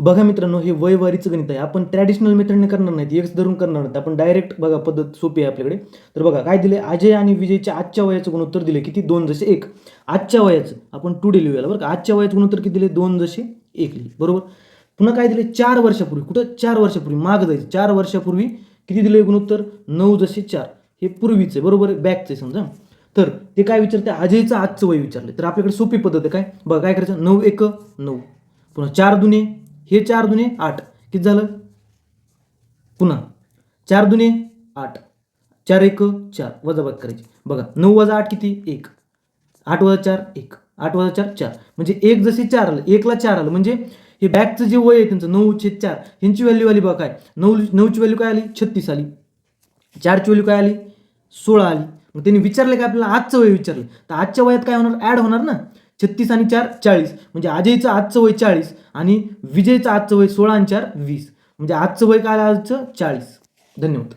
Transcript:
बघा मित्रांनो, हे वयवारीचं गणित आहे. आपण ट्रॅडिशनल मेथडने करणार नाहीत, एक्स धरून करणार नाहीत. आपण डायरेक्ट बघा पद्धत सोपी आहे आपल्याकडे. तर बघा काय दिले, अजय आणि विजयच्या आजच्या वयाचं गुणोत्तर दिले किती, 2:1. आजच्या वयाचं आपण टुडे लिहूया बरं का. आजच्या वयाचं गुणोत्तर किती दिले, 2:1 लिहिले बरोबर. पुन्हा काय दिले, 4 वर्षापूर्वी. कुठं 4 वर्षापूर्वी मागं जायचं. 4 वर्षापूर्वी किती दिले गुणोत्तर, 9:4. हे पूर्वीचं आहे बरोबर आहे, बॅकचं आहे समजा. तर ते काय विचारते, अजयचं आजचं वय विचारले. तर आपल्याकडे सोपी पद्धत आहे. काय बघा, काय करायचं, 9:1 9, पुन्हा 4 दुने, हे 4 दुने 8, किती झालं, पुन्हा 4 दुने 8, 4 1 4, वजाबाकी करायची. बघा 9 + 8 किती, 1, 8 + 4 1, 8 + 4 4, म्हणजे 1 जसे 4 आलं, 1 ला 4 आलं, म्हणजे हे बॅकचं जे वय आहे त्यांचं 9/4, ह्यांची व्हॅल्यू आली बघा काय, 9ची व्हॅल्यू काय आली, 36 आली. 4ची व्हॅल्यू काय आली, 16 आली. मग त्यांनी विचारले काय आपल्याला, आजचं वय विचारलं. तर आजच्या वयात काय होणार, ॲड होणार ना. 36 आणि 4 40, म्हणजे अजयचं आजचं वय 40 आणि विजयचं आजचं वय 16 आणि 4 20, म्हणजे आजचं वय काय आजचं 40. धन्यवाद.